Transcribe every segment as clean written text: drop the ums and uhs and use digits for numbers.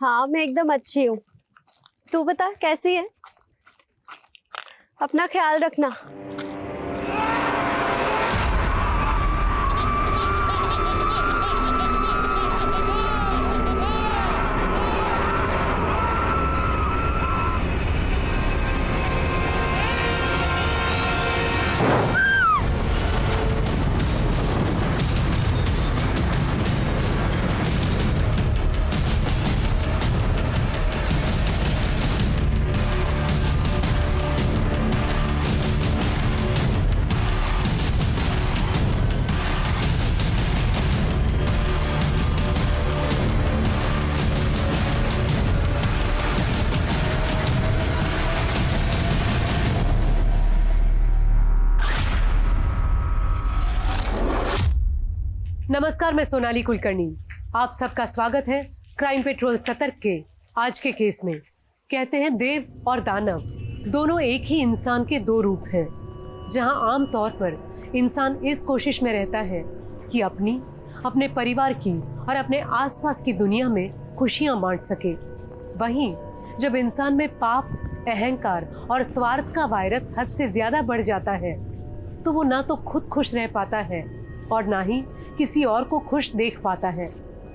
हाँ मैं एकदम अच्छी हूँ। तू बता कैसी है? अपना ख्याल रखना। नमस्कार, मैं सोनाली कुलकर्णी। आप सबका स्वागत है क्राइम पेट्रोल सतर्क के आज के केस में। कहते हैं देव और दानव दोनों एक ही इंसान के दो रूप हैं। जहां आम तौर पर इंसान इस कोशिश में रहता है कि अपने परिवार की और अपने आसपास की दुनिया में खुशियां बांट सके, वहीं जब इंसान में पाप, अहंकार और स्वार्थ का वायरस हद से ज्यादा बढ़ जाता है तो वो ना तो खुद खुश रह पाता है और ना ही किसी और को खुश देख पाता है।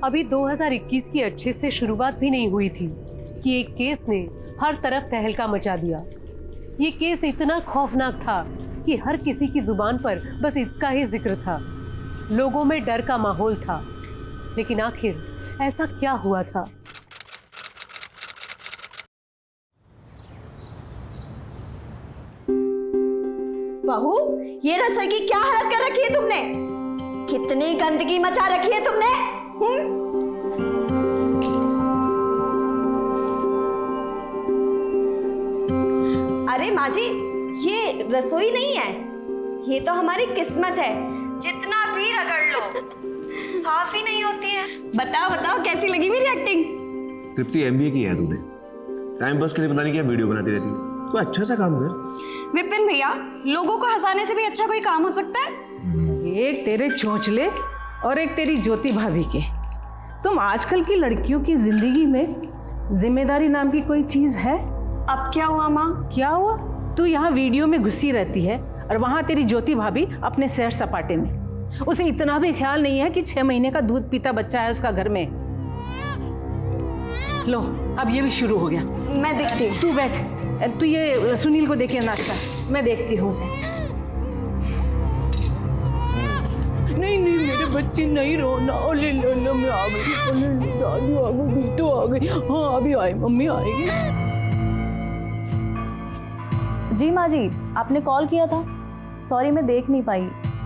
अभी 2021 की अच्छे से शुरुआत भी नहीं हुई थी कि एक केस ने हर तरफ तहलका मचा दिया। ये केस इतना खौफनाक था कि हर किसी की जुबान पर बस इसका ही जिक्र था। लोगों में डर का माहौल था, लेकिन आखिर ऐसा क्या हुआ था? बहू, ये रसोई की क्या हालत कर रखी है तुमने? कितनी गंदगी मचा रखी है तुमने? अरे माँ जी, ये रसोई नहीं है, ये तो हमारी किस्मत है। जितना भी रगड़ लो साफ ही नहीं होती है। बताओ बताओ कैसी लगी मेरी एक्टिंग? तृप्ति MBA की है तूने, टाइम पास के लिए पता नहीं क्या वीडियो बनाती रहती है। तो अच्छा सा काम कर। विपिन भैया, लोगों को हंसाने से भी अच्छा कोई काम हो सकता है? एक तेरे चोंचले और एक तेरी ज्योति भाभी के। तुम आजकल की लड़कियों की जिंदगी में जिम्मेदारी नाम की कोई चीज है? अब क्या हुआ माँ? क्या हुआ? तू यहाँ वीडियो में घुसी रहती है और वहां तेरी ज्योति भाभी अपने सैर सपाटे में। उसे इतना भी ख्याल नहीं है कि 6 महीने का दूध पीता बच्चा है उसका घर में। लो, अब ये भी शुरू हो गया। मैं देखती हूँ। तू बैठ, तू ये सुनील को देखे नाश्ता, मैं देखती हूँ उसे। नहीं नहीं मेरे बच्चे नहीं रोना। ओले लोला मैं आ गई, ओले दादी आ गई, बिट्टू आ गई। हाँ अभी आई, मम्मी आएगी। जी माँ जी, आपने कॉल किया था। सॉरी मैं देख नहीं पाई।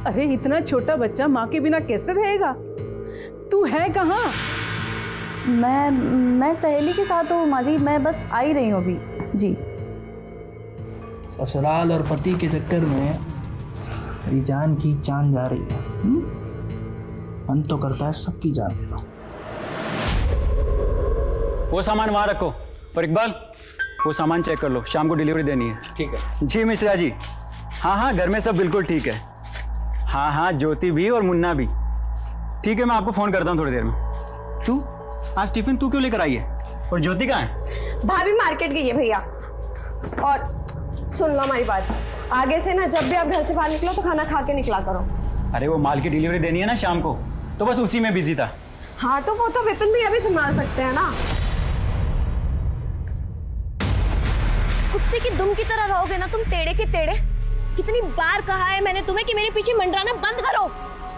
अरे इतना छोटा बच्चा माँ के बिना कैसे रहेगा? तू है कहाँ? मैं सहेली के साथ हूँ माँ जी, मैं बस आ ही रही हूँ अभी। जी। ससुराल और पति के चक्कर में मेरी जान की जान जा रही है। मन तो करता है सबकी जान दे दो। वो सामान वहां रखो और इकबाल वो सामान चेक कर लो, शाम को डिलीवरी देनी है। ठीक है जी मिश्रा जी। हाँ घर में सब बिल्कुल ठीक है। हाँ ज्योति भी और मुन्ना भी ठीक है। मैं आपको फोन करता हूँ थोड़ी देर में। तू आज टिफिन तू क्यों लेकर आई है और ज्योति कहाँ है? भाभी मार्केट गई है भैया। और सुन लो हमारी बात, आगे से ना जब भी आप घर से बाहर निकलो तो खाना खा के निकला करो। अरे वो माल की डिलीवरी देनी है ना शाम को, तो बस उसी में बिजी था। हाँ तो वो तो विपिन भैया भी संभाल सकते हैं ना। कुत्ते की दुम की तरह रहोगे ना तुम, टेढ़े के टेढ़े। कितनी बार कहा है मैंने तुम्हें कि मेरे पीछे मंडराना बंद करो।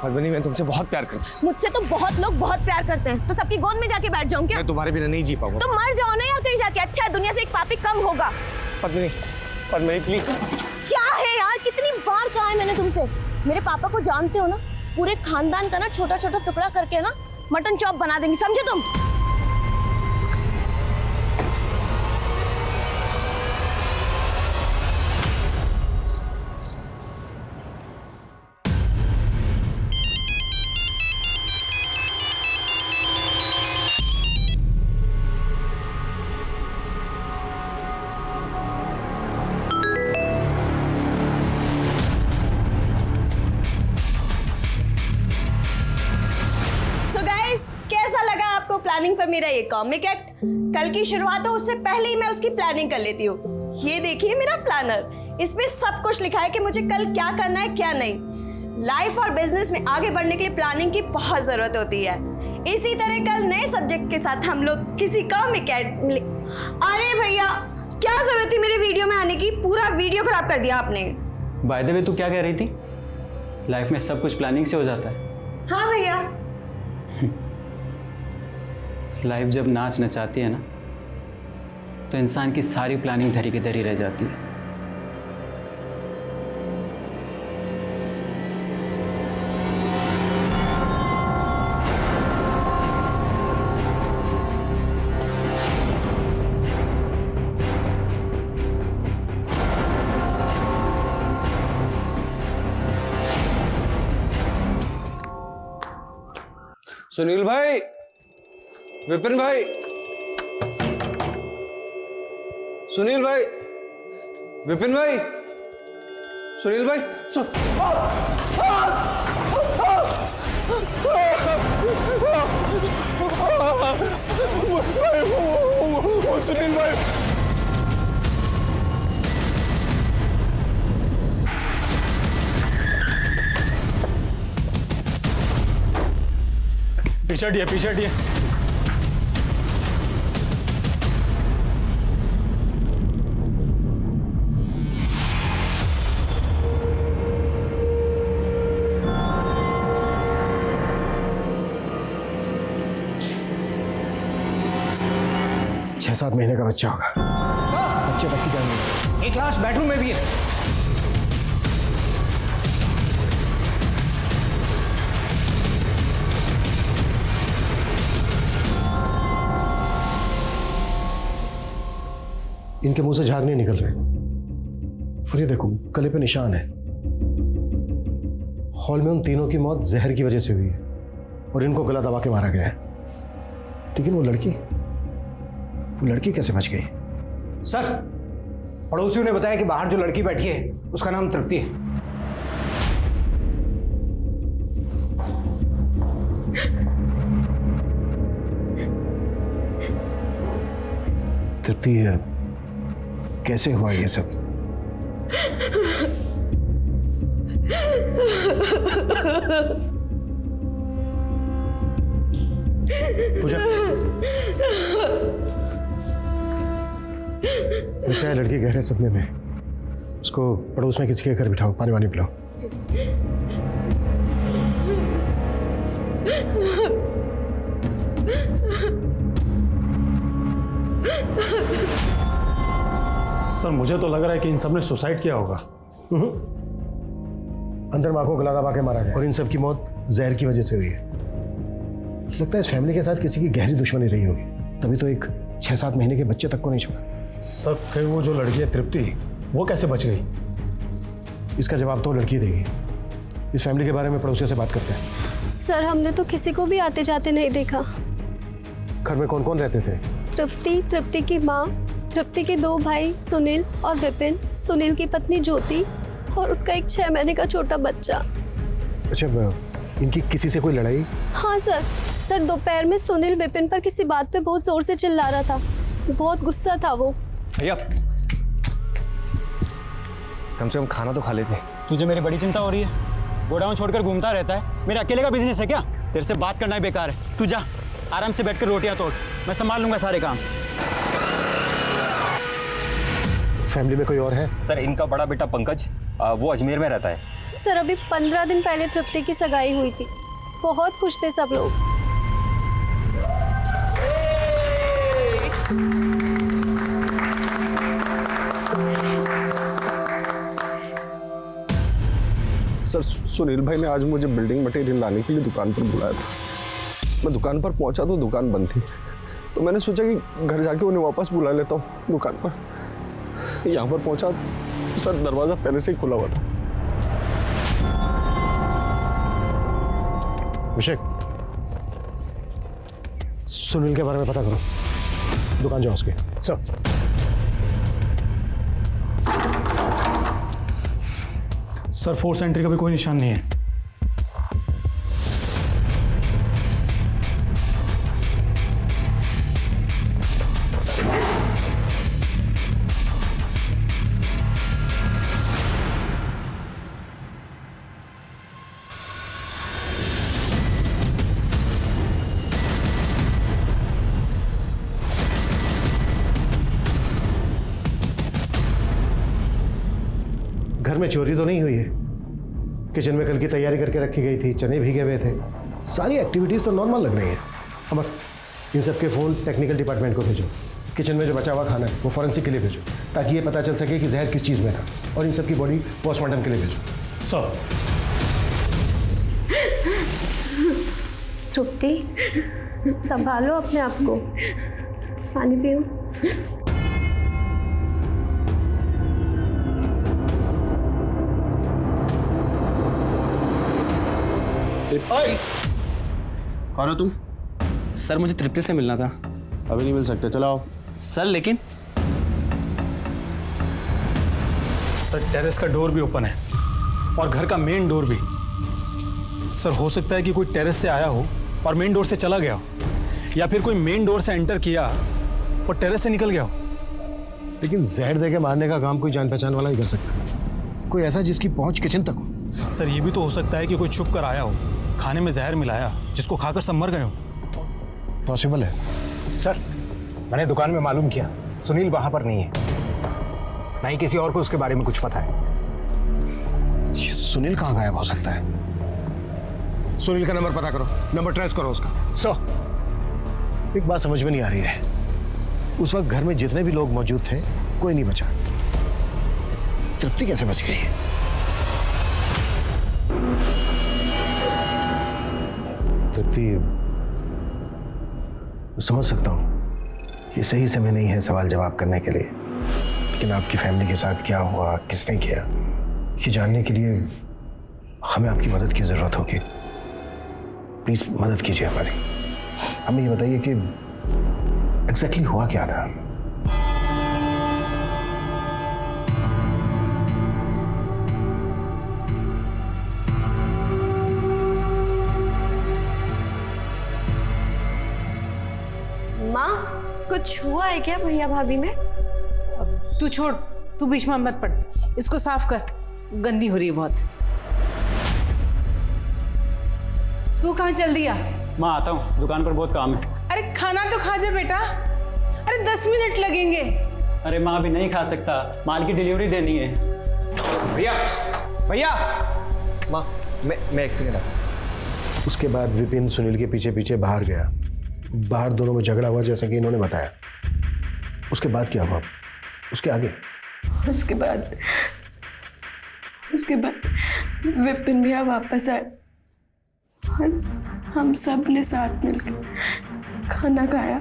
पद्मिनी, मैं तुमसे बहुत प्यार करता हूँ। मुझसे तो बहुत लोग बहुत प्यार करते हैं, तो सबकी गोद में जाके बैठ जाऊं क्या? मैं तुम्हारे बिना नहीं जी पाऊंगा। तो मर जाओ ना यार कहीं जाके। अच्छा है, दुनिया से एक पापी कम होगा। पद्मिनी प्लीज। क्या है यार, कितनी बार कहा है मैंने तुमसे। मेरे पापा को जानते हो ना, पूरे खानदान का ना छोटा छोटा टुकड़ा करके ना मटन चॉप बना देंगी, समझे तुम? पर मेरा ये कॉमिक एक्ट। कल की शुरुआत हो उससे पहले ही मैं उसकी प्लानिंग कर लेती हूँ। ये देखिए मेरा प्लानर, इसमें सब कुछ लिखा है कि मुझे कल क्या करना है क्या नहीं। लाइफ और बिजनेस में आगे बढ़ने के लिए प्लानिंग की बहुत जरूरत होती है। इसी तरह कल नए सब्जेक्ट के साथ हम लोग किसी कॉमिक एक्ट में। अरे भैया, क्या जरूरत थी मेरे वीडियो में आने की? पूरा वीडियो खराब कर दिया आपने। बाय द वे, तू क्या कह रही थी? लाइफ में सब कुछ प्लानिंग से हो जाता है। हाँ भैया। लाइफ जब नाच नचाती है ना, तो इंसान की सारी प्लानिंग धरी की धरी रह जाती है। सुनील भाई, विपिन भाई, सुनील भाई, विपिन भाई, सुनील भाई, सुनील भाई, पीछे हटिए, पीछे हटिए। छह 7 महीने का बच्चा होगा। बच्चे तक की जाएंगे। एक लाश बेडरूम में भी है। इनके मुंह से झाग नहीं निकल रहे। और ये देखो, गले पे निशान है। हॉल में उन तीनों की मौत जहर की वजह से हुई है और इनको गला दबा के मारा गया है। लेकिन वो लड़की कैसे बच गई? सर, पड़ोसियों ने बताया कि बाहर जो लड़की बैठी है उसका नाम तृप्ति है। तृप्ति, कैसे हुआ ये सब? पूजा, लगता है लड़की गहरे सपने में। उसको पड़ोस में किसी के घर बिठाओ, पानी वानी पिलाओ। सर, मुझे तो लग रहा है कि इन सब ने सुसाइड किया होगा। अंदर माँ को गला दबा के मारा गया और इन सब की मौत जहर की वजह से हुई है। लगता है इस फैमिली के साथ किसी की गहरी दुश्मनी रही होगी, तभी तो एक 6-7 महीने के बच्चे तक को नहीं छोड़ा। सर, फिर वो जो लड़की है तृप्ति, वो कैसे बच गई? इसका जवाब तो लड़की देगी। इस फैमिली के बारे में पड़ोसियों से बात करते हैं। सर, हमने तो किसी को भी आते जाते नहीं देखा। घर में कौन कौन रहते थे? तृप्ति, तृप्ति की माँ, तृप्ति के 2 भाई सुनील और विपिन, सुनील की पत्नी ज्योति और उनका एक 6 महीने का छोटा बच्चा। अच्छा, इनकी किसी से कोई लड़ाई? हाँ सर, दोपहर में सुनील विपिन पर किसी बात पे बहुत जोर से चिल्ला रहा था। बहुत गुस्सा था वो। भैया, कम से कम खाना तो खा लेते। तुझे मेरी बड़ी चिंता हो रही है। गोडाउन छोड़कर घूमता रहता है। मेरे अकेले का बिजनेस है क्या? तेरे से बात करना ही बेकार है। तू जा, आराम से बैठकर रोटियां तोड़, मैं संभाल लूंगा सारे काम। फैमिली में कोई और है? सर, इनका बड़ा बेटा पंकज, वो अजमेर में रहता है। सर, अभी 15 दिन पहले तृप्ति की सगाई हुई थी। बहुत खुश थे सब लोग। सर, सुनील भाई ने आज मुझे बिल्डिंग मटेरियल लाने के लिए दुकान पर बुलाया था। मैं दुकान पर पहुंचा तो दुकान बंद थी, तो मैंने सोचा कि घर जाके उन्हें वापस बुला लेता हूँ दुकान पर। यहाँ पर पहुंचा, सर दरवाजा पहले से ही खुला हुआ था। अभिषेक, सुनील के बारे में पता करो, दुकान जाओ उसके। सर, सर, फोर्स एंट्री का भी कोई निशान नहीं है। घर में चोरी तो नहीं हुई है? किचन में कल की तैयारी करके रखी गई थी, चने भीगे हुए थे, सारी एक्टिविटीज़ तो नॉर्मल लग रही हैं। अमर, इन सब के फ़ोन टेक्निकल डिपार्टमेंट को भेजो। किचन में जो बचा हुआ खाना है वो फॉरेंसिक के लिए भेजो, ताकि ये पता चल सके कि जहर किस चीज़ में था। और इन सब की बॉडी पोस्टमार्टम के लिए भेजो। सर तृप्ति, संभालो अपने आप को, पानी पियो। कौन हो तुम? सर मुझे तृप्ति से मिलना था। अभी नहीं मिल सकते, चलो आओ। सर लेकिन सर टेरेस का डोर भी ओपन है और घर का मेन डोर भी। सर हो सकता है कि कोई टेरेस से आया हो और मेन डोर से चला गया हो, या फिर कोई मेन डोर से एंटर किया और टेरेस से निकल गया हो। लेकिन जहर दे के मारने का काम कोई जान पहचान वाला ही कर सकता है, कोई ऐसा जिसकी पहुंच किचन तक हो। सर ये भी तो हो सकता है कि कोई छुप कर आया हो, खाने में जहर मिलाया, जिसको खाकर सब मर गए हो। पॉसिबल है। सर मैंने दुकान में मालूम किया, सुनील वहां पर नहीं है, ना ही किसी और को उसके बारे में कुछ पता है। सुनील कहाँ गायब हो सकता है? सुनील का नंबर पता करो, नंबर ट्रेस करो उसका। एक बात समझ में नहीं आ रही है, उस वक्त घर में जितने भी लोग मौजूद थे कोई नहीं बचा, तृप्ति कैसे बच गई? तृप्ति, समझ सकता हूँ ये सही समय नहीं है सवाल जवाब करने के लिए, लेकिन आपकी फैमिली के साथ क्या हुआ, किसने किया, ये जानने के लिए हमें आपकी मदद की जरूरत होगी। प्लीज मदद कीजिए हमारी। हमें ये बताइए कि एग्जैक्टली हुआ क्या था? माँ, कुछ हुआ है क्या भैया भाभी में? तू छोड़, तू बीच में मत पड़, इसको साफ कर, गंदी हो रही है बहुत। तू कहाँ चल दिया? मैं आता हूँ, दुकान पर बहुत काम है। अरे खाना तो खा जा बेटा, अरे 10 मिनट लगेंगे। अरे माँ अभी नहीं खा सकता, माल की डिलीवरी देनी है। भैया भैया, माँ मैं एक सेकंड। उसके बाद विपिन सुनील के पीछे पीछे बाहर गया, बाहर दोनों में झगड़ा हुआ जैसा कि इन्होंने बताया। उसके बाद क्या हुआ? उसके आगे? उसके बाद विपिन भैया वापस आए और हम सब ने साथ मिलकर खाना खाया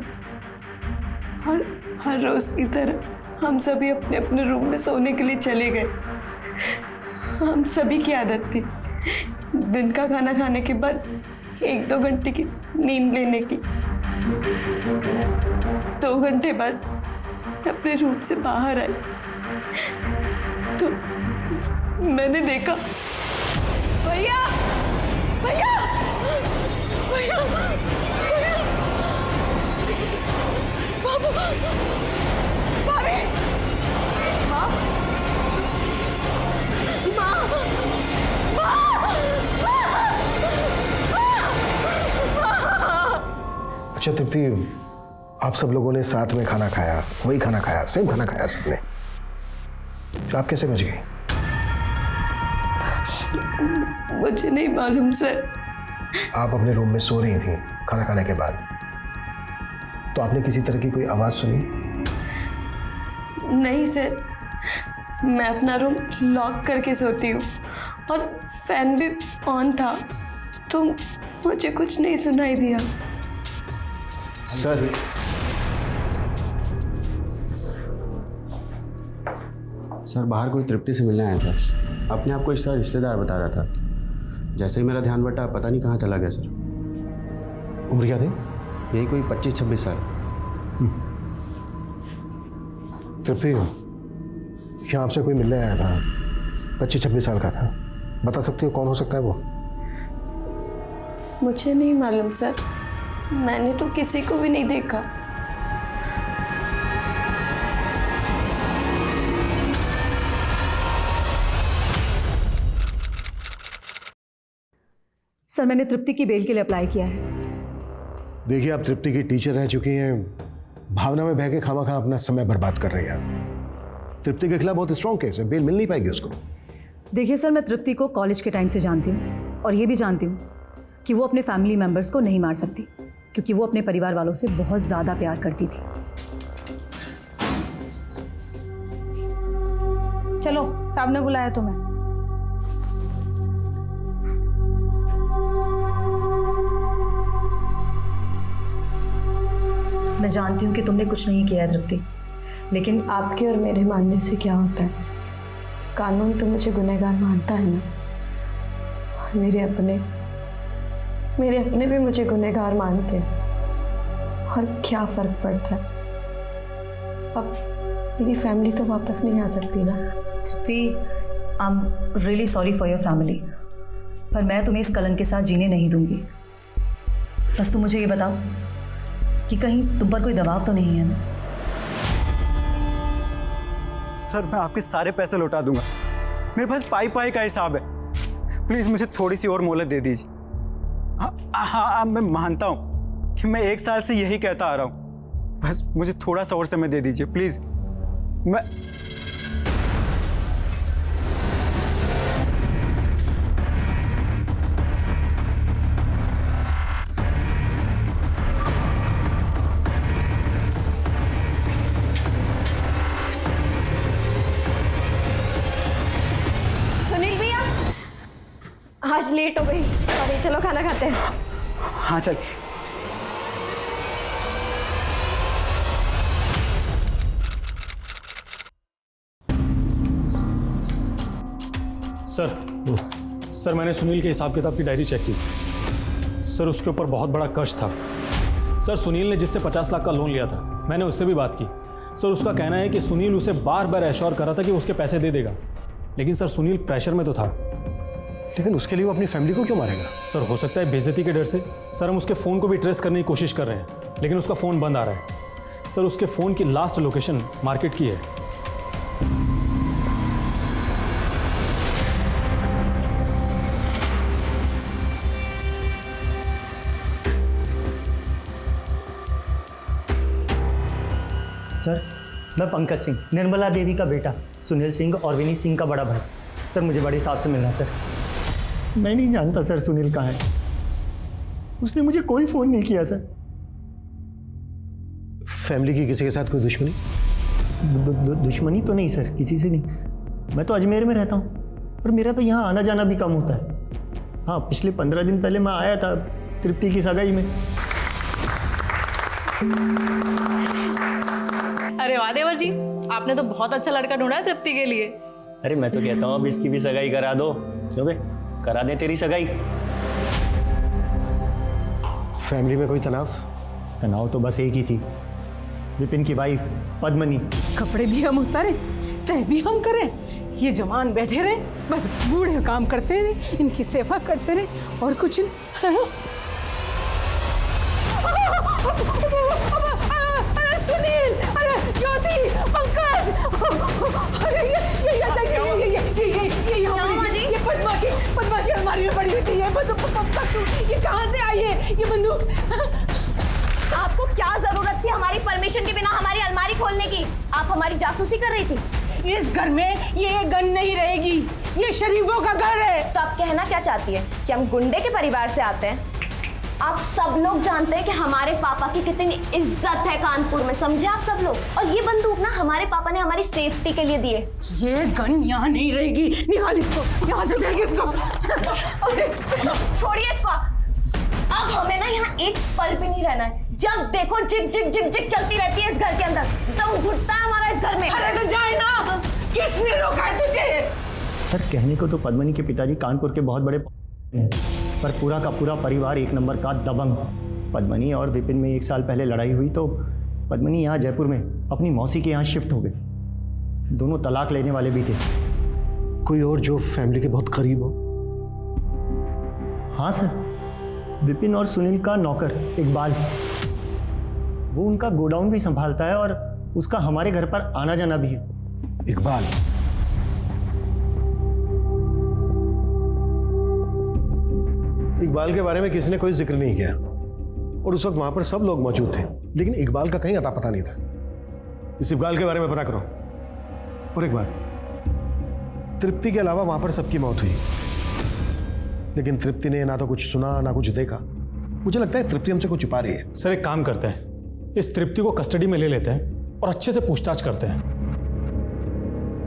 और हर रोज की तरह हम सभी अपने अपने रूम में सोने के लिए चले गए। हम सभी की आदत थी दिन का खाना खाने के बाद 1-2 घंटे की नींद लेने की। 2 घंटे बाद अपने रूम से बाहर आई तो मैंने देखा भैया भैया भैया भैया बाबू भाभी माँ अच्छा तृप्ति, आप सब लोगों ने साथ में खाना खाया, वही खाना खाया, सेम खाना खाया सबने, तो आप कैसे बच गए? मुझे नहीं मालूम सर। आप अपने रूम में सो रही थी खाना खाने के बाद, तो आपने किसी तरह की कोई आवाज सुनी? नहीं सर, मैं अपना रूम लॉक करके सोती हूँ और फैन भी ऑन था, तो मुझे कुछ नहीं सुनाई दिया। सर बाहर कोई तृप्ति से मिलने आया था, अपने आप को इसका रिश्तेदार बता रहा था। जैसे ही मेरा ध्यान बटा, पता नहीं कहाँ चला गया सर। उम्र क्या थी? यही कोई 25-26 साल। तृप्ति, यहाँ आपसे कोई मिलने आया था, 25-26 साल का था, बता सकती हो कौन हो सकता है वो? मुझे नहीं मालूम सर, मैंने तो किसी को भी नहीं देखा। सर मैंने तृप्ति की बेल के लिए अप्लाई किया है। देखिए, आप तृप्ति की टीचर रह चुकी हैं, भावना में बह के खामा खा अपना समय बर्बाद कर रही हैं आप। तृप्ति के खिलाफ बहुत स्ट्रॉन्ग केस है, बेल मिल नहीं पाएगी उसको। देखिए सर, मैं तृप्ति को कॉलेज के टाइम से जानती हूँ और ये भी जानती हूँ कि वो अपने फैमिली मेम्बर्स को नहीं मार सकती, क्योंकि वो अपने परिवार वालों से बहुत ज़्यादा प्यार करती थी। चलो, साहब ने बुलाया तुम्हें। मैं जानती हूँ कि तुमने कुछ नहीं किया है तृप्ति, लेकिन आपके और मेरे मानने से क्या होता है? कानून तो मुझे गुनहगार मानता है ना, और मेरे अपने भी मुझे गुनहगार मानते हैं। और क्या फर्क पड़ता है? अब मेरी फैमिली तो वापस नहीं आ सकती ना। Tripti, I am really sorry for your family, पर मैं तुम्हें इस कलंक के साथ जीने नहीं दूंगी। बस तुम मुझे ये बताओ कि कहीं तुम पर कोई दबाव तो नहीं है ना? सर, मैं आपके सारे पैसे लौटा दूंगा। मेरे पास पाई पाई का हिसाब है। प्लीज मुझे थोड़ी सी और मोहलत दे दीजिए। हाँ, मैं मानता हूँ कि मैं 1 साल से यही कहता आ रहा हूँ। बस मुझे थोड़ा सा और समय दे दीजिए प्लीज। मैं सुनील भैया, आज लेट हो गई। अरे चलो खाना खाते हैं। हाँ चल। सर, मैंने सुनील के हिसाब किताब की डायरी चेक की। सर, उसके ऊपर बहुत बड़ा कर्ज था। सर, सुनील ने जिससे 50 लाख का लोन लिया था, मैंने उससे भी बात की। सर, उसका कहना है कि सुनील उसे बार बार एश्योर कर रहा था कि उसके पैसे दे देगा, लेकिन सर सुनील प्रेशर में तो था। लेकिन उसके लिए वो अपनी फैमिली को क्यों मारेगा? सर, हो सकता है बेइज्जती के डर से। सर, हम उसके फ़ोन को भी ट्रेस करने की कोशिश कर रहे हैं, लेकिन उसका फ़ोन बंद आ रहा है। सर, उसके फ़ोन की लास्ट लोकेशन मार्केट की है। सर, मैं पंकज सिंह, निर्मला देवी का बेटा, सुनील सिंह और विनीत सिंह का बड़ा भाई। सर, मुझे बड़े साहब से मिलना है सर। मैं नहीं जानता सर सुनील कहाँ है। उसने मुझे कोई फ़ोन नहीं किया सर। फैमिली की किसी के साथ कोई दुश्मनी? दुश्मनी तो नहीं सर, किसी से नहीं। मैं तो अजमेर में रहता हूँ और मेरा तो यहाँ आना जाना भी कम होता है। हाँ, पिछले 15 दिन पहले मैं आया था तृप्ति की सगाई में। अरे वाह देवर जी, आपने तो बहुत अच्छा लड़का ढूंढा है तृप्ति के लिए। अरे मैं तो कहता हूँ अब इसकी भी सगाई करा दो। क्यों बे, करा दे तेरी सगाई। फैमिली में कोई तनाव? तनाव तो बस एक ही थी, विपिन की वाइफ पद्मनी। कपड़े भी हम उतारे, तय भी हम करें, ये जवान बैठे रहे, बस बूढ़े काम करते रहे, इनकी सेवा करते रहे और कुछ नहीं। अरे सुनील, अरे ज्योति, पंकज, अरे ये पद्मा की अलमारी में पड़ी हुई थी। ये कहाँ से आई है ये बंदूक? आपको क्या जरूरत थी हमारी परमिशन के बिना हमारी अलमारी खोलने की? आप हमारी जासूसी कर रही थी। इस घर में ये गन नहीं रहेगी, ये शरीफों का घर है। तो आप कहना क्या चाहती है कि हम गुंडे के परिवार से आते हैं? आप सब लोग जानते हैं कि हमारे पापा की कितनी इज्जत है कानपुर में, समझे आप सब लोग। और ये बंदूक ना हमारे पापा ने हमारी सेफ्टी के लिए दिए। ये गन यहाँ नहीं रहेगी, निकाल इसको यहाँ से, फेंक इसको। छोड़िए इसको। अब हमें ना यहाँ एक पल भी नहीं रहना है। जब देखो जिग जिग जिग जिग चलती रहती है इस घर के अंदर, दम घुटता है हमारा इस घर में। अरे तो जाए ना, किसने रोका है तुझे? सर, कहने को तो पद्मनी के पिताजी कानपुर के बहुत बड़े हैं, पर पूरा का पूरा परिवार एक नंबर का दबंग। पद्मनी और विपिन में 1 साल पहले लड़ाई हुई तो पद्मनी यहाँ जयपुर में अपनी मौसी के यहाँ शिफ्ट हो गए। दोनों तलाक लेने वाले भी थे। कोई और जो फैमिली के बहुत करीब हो? हाँ सर, विपिन और सुनील का नौकर इकबाल, वो उनका गोडाउन भी संभालता है और उसका हमारे घर पर आना जाना भी है। इकबाल? इकबाल के बारे में किसी ने कोई जिक्र नहीं किया और उस वक्त वहां पर सब लोग मौजूद थे, लेकिन इकबाल का कहीं अता पता नहीं था। इस इकबाल के बारे में पता करो। और एक बात, तृप्ति के अलावा वहां पर सबकी मौत हुई, लेकिन तृप्ति ने ना तो कुछ सुना ना कुछ देखा। मुझे लगता है तृप्ति हमसे कुछ छुपा रही है। सर एक काम करते हैं, इस तृप्ति को कस्टडी में ले लेते हैं और अच्छे से पूछताछ करते हैं।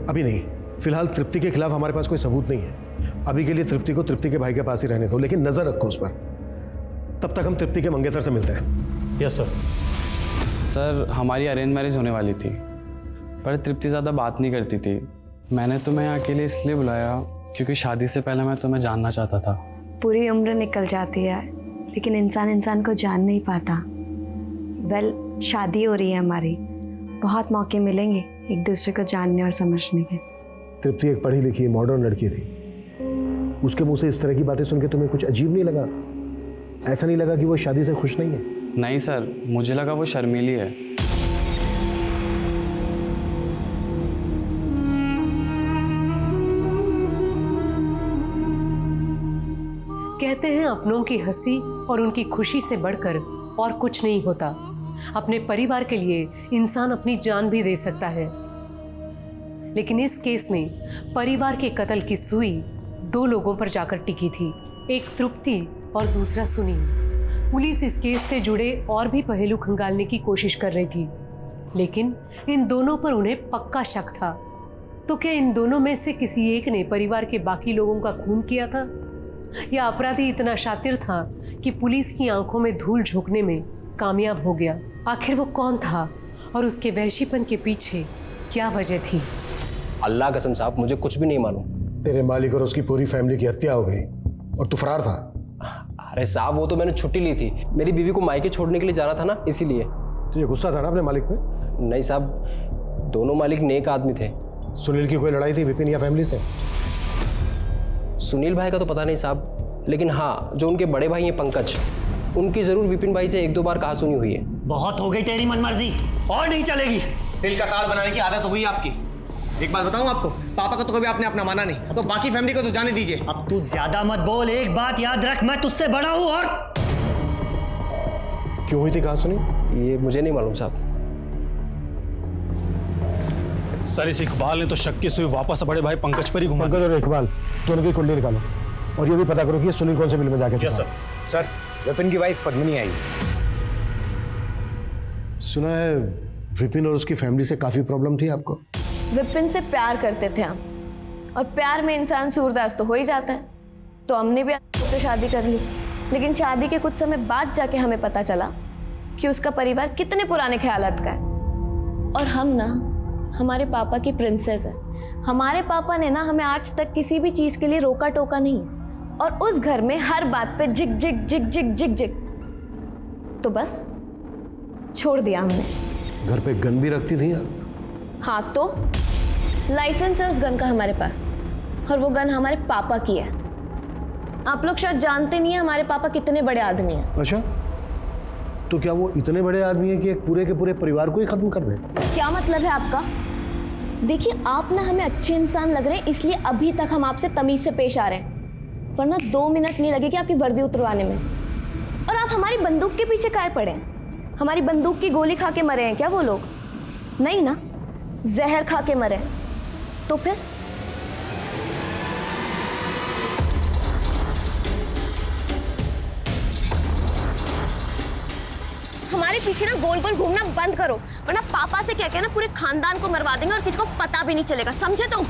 अभी नहीं, फिलहाल तृप्ति के खिलाफ हमारे पास कोई सबूत नहीं है। अभी के लिए तृप्ति को तृप्ति के भाई के पास ही रहने दो, लेकिन नजर रखो उस पर। तब तक हम तृप्ति के मंगेतर से मिलते हैं। Yes sir. सर हमारी अरेंज मैरिज होने वाली थी, पर तृप्ति ज़्यादा बात नहीं करती थी। मैंने तुम्हें यहाँ अकेले इसलिए बुलाया क्योंकि शादी से पहले मैं तुम्हें जानना चाहता था। पूरी उम्र निकल जाती है, लेकिन इंसान इंसान को जान नहीं पाता। वेल, शादी हो रही है हमारी, बहुत मौके मिलेंगे एक दूसरे को जानने और समझने के। तृप्ति एक पढ़ी लिखी मॉडर्न लड़की थी, उसके मुंह से इस तरह की बातें सुन के तुम्हें कुछ अजीब नहीं लगा? ऐसा नहीं लगा कि वो शादी से खुश नहीं है? नहीं सर, मुझे लगा वो शर्मीली है। कहते हैं अपनों की हंसी और उनकी खुशी से बढ़कर और कुछ नहीं होता। अपने परिवार के लिए इंसान अपनी जान भी दे सकता है, लेकिन इस केस में परिवार के कत्ल की सुई दो लोगों पर जाकर टिकी थी, एक तृप्ति और दूसरा सुनील। पुलिस इस केस से जुड़े और भी पहलू खंगालने की कोशिश कर रही थी, लेकिन इन दोनों पर उन्हें पक्का शक था। तो क्या इन दोनों में से किसी एक ने परिवार के बाकी लोगों का खून किया था, या अपराधी इतना शातिर था कि पुलिस की आंखों में धूल झोंकने में कामयाब हो गया? आखिर वो कौन था और उसके वहशीपन के पीछे क्या वजह थी? अल्लाह कसम साहब, मुझे कुछ भी नहीं मालूम। तेरे मालिक और उसकी पूरी फैमिली की हत्या हो गई और तू फरार था। अरे साहब, वो तो मैंने छुट्टी ली थी, मेरी बीवी को मायके छोड़ने के लिए जाना था ना, इसीलिए। तुझे गुस्सा था ना अपने मालिक पे? नहीं साहब, दोनों मालिक नेक आदमी थे। सुनील की कोई लड़ाई थी विपिन या फैमिली से? सुनील भाई का तो पता नहीं साहब, लेकिन हाँ, जो उनके बड़े भाई हैं पंकज, उनकी जरूर विपिन भाई से एक दो बार कहा सुनी हुई है। बहुत हो गई तेरी मनमर्जी, और नहीं चलेगी। दिल का ताड़ बनाने की आदत हो गई आपकी। एक बात बताऊं आपको, पापा को तो कभी आपने अपना माना नहीं, तो बाकी फैमिली को तो जाने दीजिए। अब तू ज्यादा मत बोल, एक बात याद रख, मैं तुझसे बड़ा हूं। और क्यों हुई थी कहा सुनी? ये मुझे नहीं मालूम साहब। सर इस इकबाल ने तो शक की सुई वापस बड़े भाई पंकज पर ही घुमा। पंकज और इकबाल दोनों की कुंडली निकालो और ये भी पता करो कि सुनील कौन से बिल में जाके सर। सर, विपिन की वाइफ पद्मिनी आई। सुना है विपिन और उसकी फैमिली से काफी प्रॉब्लम थी आपको? विपिन से प्यार करते थे हम, और प्यार में इंसान सूरदास तो हो ही जाता है। तो हमने भी उससे शादी कर ली, लेकिन शादी के कुछ समय बाद जाके हमें पता चला कि उसका परिवार कितने पुराने ख्यालात का है। और हम ना, हमारे पापा की प्रिंसेस है। हमारे पापा ने ना हमें आज तक किसी भी चीज़ के लिए रोका टोका नहीं, और उस घर में हर बात पे जिग जिग जिग जिग जिग जिग। तो बस छोड़ दिया हमने। घर पे गन भी रखती थी आप? हाँ, तो लाइसेंस है उस गन का हमारे पास, और वो गन हमारे पापा की है। आप लोग शायद जानते नहीं है हमारे पापा कितने बड़े आदमी हैं। अच्छा, तो क्या वो इतने बड़े आदमी हैं कि एक पूरे के पूरे परिवार को ही खत्म कर दे? क्या मतलब है आपका? देखिए, आप ना हमें अच्छे इंसान लग रहे हैं, इसलिए अभी तक हम आपसे तमीज से पेश आ रहे हैं, वरना 2 मिनट नहीं लगेगी आपकी वर्दी उतरवाने में। और आप हमारी बंदूक के पीछे काहे पड़े हैं? हमारी बंदूक की गोली खा के मरे हैं क्या वो लोग? नहीं ना, जहर खा के मरे। तो फिर हमारे पीछे ना गोल गोल घूमना बंद करो, वरना पापा से कह के ना पूरे खानदान को मरवा देंगे और किसी को पता भी नहीं चलेगा, समझे तुम?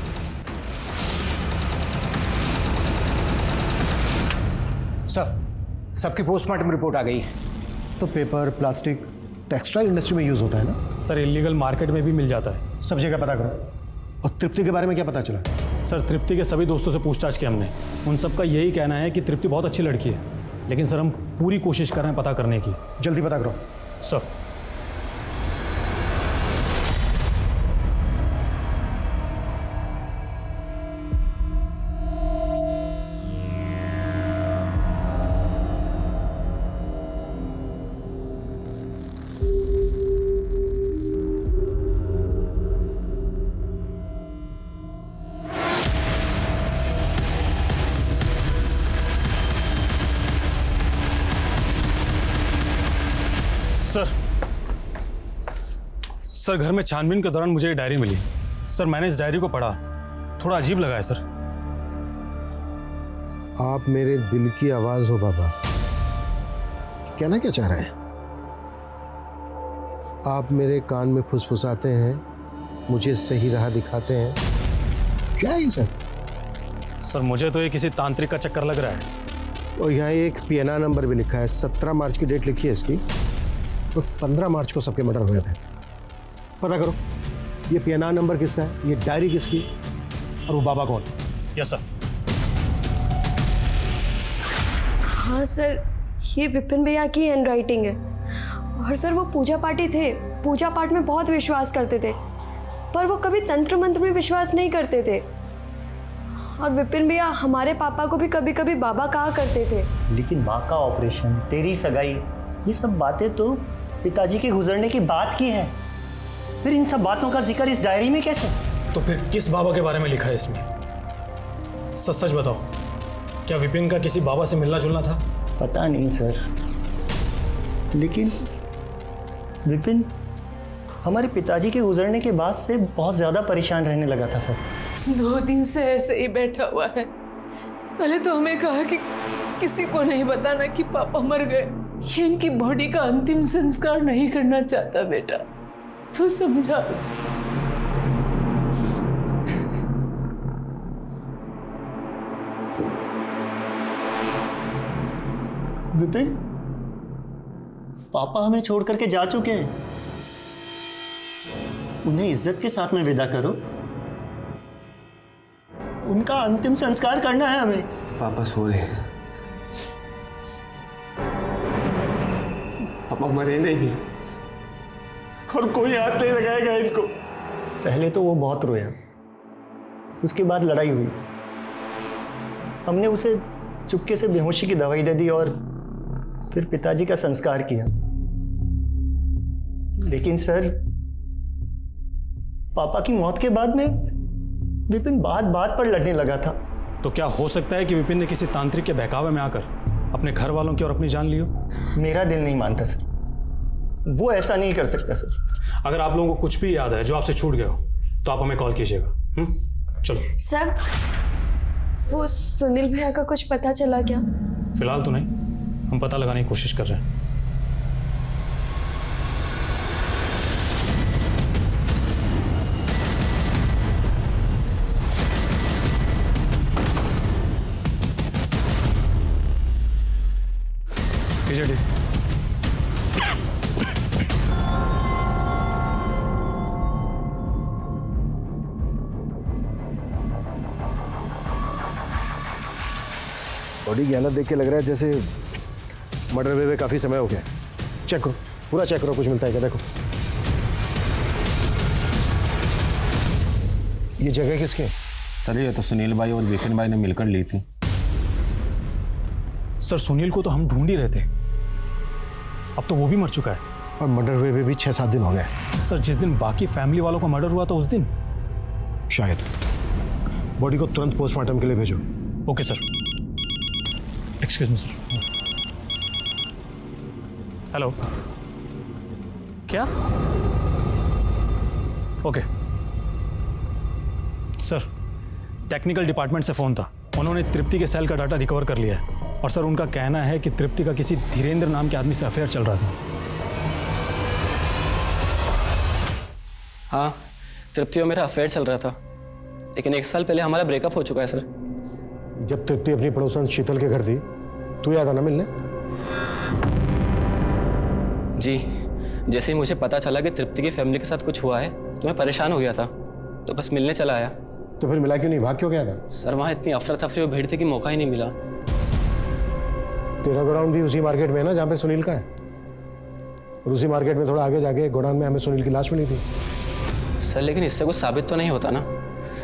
सर, सबकी पोस्टमार्टम रिपोर्ट आ गई है। तो पेपर, प्लास्टिक, टेक्सटाइल इंडस्ट्री में यूज होता है ना? सर इलीगल मार्केट में भी मिल जाता है। सब जगह पता करो। और तृप्ति के बारे में क्या पता चला? सर तृप्ति के सभी दोस्तों से पूछताछ की हमने, उन सबका यही कहना है कि तृप्ति बहुत अच्छी लड़की है, लेकिन सर हम पूरी कोशिश कर रहे हैं पता करने की। जल्दी पता करो सर। सर घर में छानबीन के दौरान मुझे ये डायरी मिली। सर मैंने इस डायरी को पढ़ा थोड़ा अजीब लगा है सर। आप मेरे दिल की आवाज हो बाबा। कहना क्या चाह रहे हैं? आप मेरे कान में फुसफुसाते हैं, मुझे सही राह दिखाते हैं, क्या है ये सब? सर मुझे तो ये किसी तांत्रिक का चक्कर लग रहा है। और यहाँ एक PNR नंबर भी लिखा है, 17 मार्च की डेट लिखी है इसकी। तो 15 मार्च को सबके मर्डर हुए थे। पता करो ये PNR नंबर किसका है, ये डायरी किसकी, और वो बाबा कौन? Yes sir. हाँ सर, ये विपिन भैया की हैंड राइटिंग है। और सर वो पूजा पाठी थे, पूजा पाठ में बहुत विश्वास करते थे, पर वो कभी तंत्र मंत्र में विश्वास नहीं करते थे। और विपिन भैया हमारे पापा को भी कभी कभी बाबा कहा करते थे। लेकिन माँ का ऑपरेशन, तेरी सगाई, ये सब बातें तो पिताजी के गुजरने की बात की है। फिर इन सब बातों का जिक्र इस डायरी में कैसे? तो फिर किस बाबा के बारे में लिखा है इसमें? सच सच बताओ, क्या विपिन का किसी बाबा से मिलना जुलना था? पता नहीं सर, लेकिन विपिन हमारे पिताजी के गुजरने के बाद से बहुत ज़्यादा परेशान रहने लगा था सर। 2 दिन से ऐसे ही बैठा हुआ है। पहले तो हमें कहा कि किसी को नहीं बताना कि पापा मर गए। ये इनकी बॉडी का अंतिम संस्कार नहीं करना चाहता बेटा, तू समझा उसे। विपिन, पापा हमें छोड़ करके जा चुके हैं, उन्हें इज्जत के साथ में विदा करो। उनका अंतिम संस्कार करना है हमें। पापा सो रहे हैं। पापा मरे नहीं और कोई हाथ नहीं लगाएगा इनको। पहले तो वो बहुत रोया, उसके बाद लड़ाई हुई, हमने उसे चुपके से बेहोशी की दवाई दे दी और फिर पिताजी का संस्कार किया। लेकिन सर, पापा की मौत के बाद में विपिन बात बात पर लड़ने लगा था। तो क्या हो सकता है कि विपिन ने किसी तांत्रिक के बहकावे में आकर अपने घर वालों की और अपनी जान ली हो? मेरा दिल नहीं मानता सर, वो ऐसा नहीं कर सकता सर। अगर आप लोगों को कुछ भी याद है जो आपसे छूट गया हो तो आप हमें कॉल कीजिएगा। चलो सर, वो सुनील भैया का कुछ पता चला क्या? फिलहाल तो नहीं, हम पता लगाने की कोशिश कर रहे हैं। PJD बॉडी की हालत देख के लग रहा है जैसे मर्डर हुए काफ़ी समय हो गया। चेक करो, पूरा चेक करो, कुछ मिलता है क्या? देखो ये जगह किसकी? सर ये तो सुनील भाई और विपिन भाई ने मिलकर ली थी। सर सुनील को तो हम ढूंढ ही रहे थे, अब तो वो भी मर चुका है। और मर्डर हुए भी 6-7 दिन हो गए। सर जिस दिन बाकी फैमिली वालों का मर्डर हुआ था उस दिन शायद। बॉडी को तुरंत पोस्टमार्टम के लिए भेजो। Okay sir. Excuse me sir. Hello, क्या? ओके सर, टेक्निकल डिपार्टमेंट से फ़ोन था, उन्होंने तृप्ति के सेल का डाटा रिकवर कर लिया है और सर उनका कहना है कि तृप्ति का किसी धीरेन्द्र नाम के आदमी से अफेयर चल रहा था। हाँ, तृप्ति और मेरा अफेयर चल रहा था, लेकिन 1 साल पहले हमारा ब्रेकअप हो चुका है सर। जब तृप्ति अपनी पड़ोसन शीतल के घर थी, तू याद आना मिलने? जी, जैसे ही मुझे पता चला कि तृप्ति की फैमिली के साथ कुछ हुआ है तो मैं परेशान हो गया था, तो बस मिलने चला आया। तो फिर मिला क्यों नहीं, भाग क्यों गया था? सर वहाँ इतनी अफरा तफरी और भीड़ थी कि मौका ही नहीं मिला। तेरा गोडाउन भी उसी मार्केट में है ना जहाँ पे सुनील का है? और उसी मार्केट में थोड़ा आगे जाके गोडाउन में हमें सुनील की लाश मिली थी। सर लेकिन इससे कुछ साबित तो नहीं होता ना,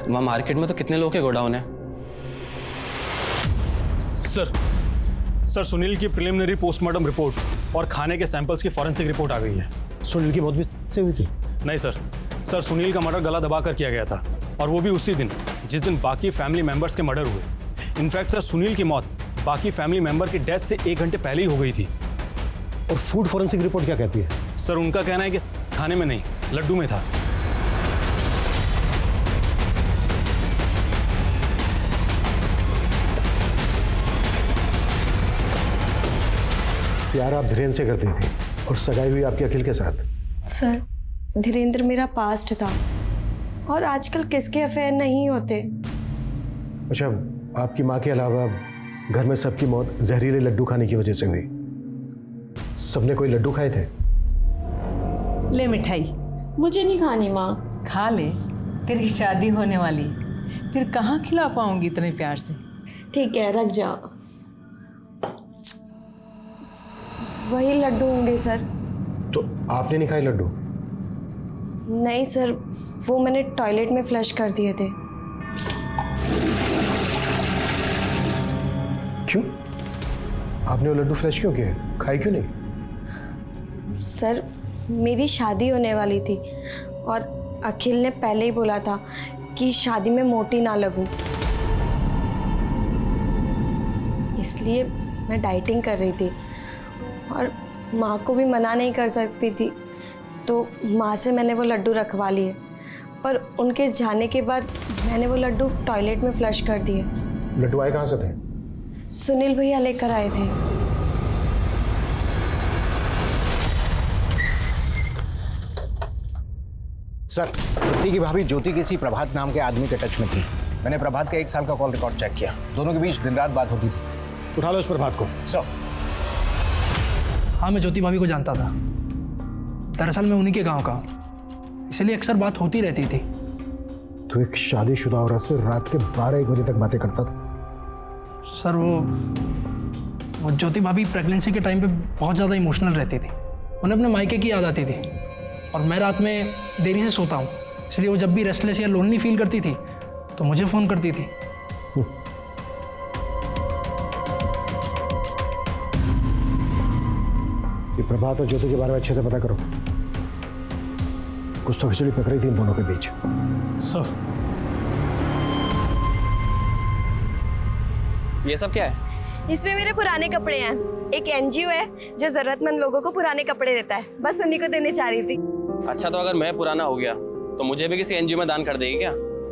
वहाँ मार्केट में तो कितने लोगों के गोडाउन है। सर सुनील की प्रिलिमिनरी पोस्टमार्टम रिपोर्ट और खाने के सैंपल्स की फॉरेंसिक रिपोर्ट आ गई है। सुनील की मौत भी से हुई थी? नहीं सर सुनील का मर्डर गला दबाकर किया गया था और वो भी उसी दिन जिस दिन बाकी फैमिली मेंबर्स के मर्डर हुए। इनफैक्ट सर सुनील की मौत बाकी फैमिली मेंबर की डेथ से 1 घंटे पहले ही हो गई थी। और फूड फॉरेंसिक रिपोर्ट क्या कहती है? सर उनका कहना है कि खाने में नहीं, लड्डू में था। प्यार आप धीरेन्द्र से करती थी और सगाई हुई आपके अखिल के साथ। सर, धीरेन्द्र मेरा पास्ट था और आजकल किसके अफेयर नहीं होते। अच्छा, आपकी माँ के अलावा घर में सबकी मौत जहरीले लड्डू खाने की वजह से हुई। सबने कोई लड्डू खाए थे? ले मिठाई। मुझे नहीं खानी माँ। खा ले, तेरी शादी होने वाली, फिर कहाँ खिला पाऊंगी इतने प्यार से। ठीक है, रख जाओ। वही लड्डू होंगे सर। तो आपने नहीं खाए लड्डू? नहीं सर, वो मैंने टॉयलेट में फ्लश कर दिए थे। क्यों? आपने वो लड्डू फ्लश क्यों किए? खाए क्यों नहीं? सर, मेरी शादी होने वाली थी और अखिल ने पहले ही बोला था कि शादी में मोटी ना लगूं, इसलिए मैं डाइटिंग कर रही थी और माँ को भी मना नहीं कर सकती थी, तो माँ से मैंने वो लड्डू रखवा लिए। पर उनके जाने के बाद मैंने वो लड्डू टॉयलेट में फ्लश कर दिए। लड्डू आए कहाँ से थे? सुनील भैया लेकर आए थे। सर, तृप्ति की भाभी ज्योति किसी प्रभात नाम के आदमी के टच में थी। मैंने प्रभात का 1 साल का कॉल रिकॉर्ड चेक किया। दोनों के बीच दिन रात बात होती थी। उठा लो उस प्रभात को। सर। हाँ, मैं ज्योति भाभी को जानता था। दरअसल मैं उन्हीं के गांव का हूँ, इसलिए अक्सर बात होती रहती थी। तो एक शादीशुदा औरत से रात के 12-1 बजे तक बातें करता था? सर, वो ज्योति भाभी प्रेगनेंसी के टाइम पे बहुत ज़्यादा इमोशनल रहती थी। उन्हें अपने मायके की याद आती थी और मैं रात में देरी से सोता हूँ, इसलिए वो जब भी रेस्टलेस या लोनली फील करती थी तो मुझे फ़ोन करती थी। ये प्रभात और ज्योति के बारे में अच्छे से पता करो। कुछ तो खिचड़ी पक रही थी इन दोनों के बीच। सर, ये सब क्या है? इसमें मेरे पुराने कपड़े हैं। एक एनजीओ है जो जरूरतमंद लोगों को पुराने कपड़े देता है, बस उन्हीं को देने चाह रही थी। अच्छा, तो अगर मैं पुराना हो गया तो मुझे भी किसी एनजीओ में दान कर देगी क्या?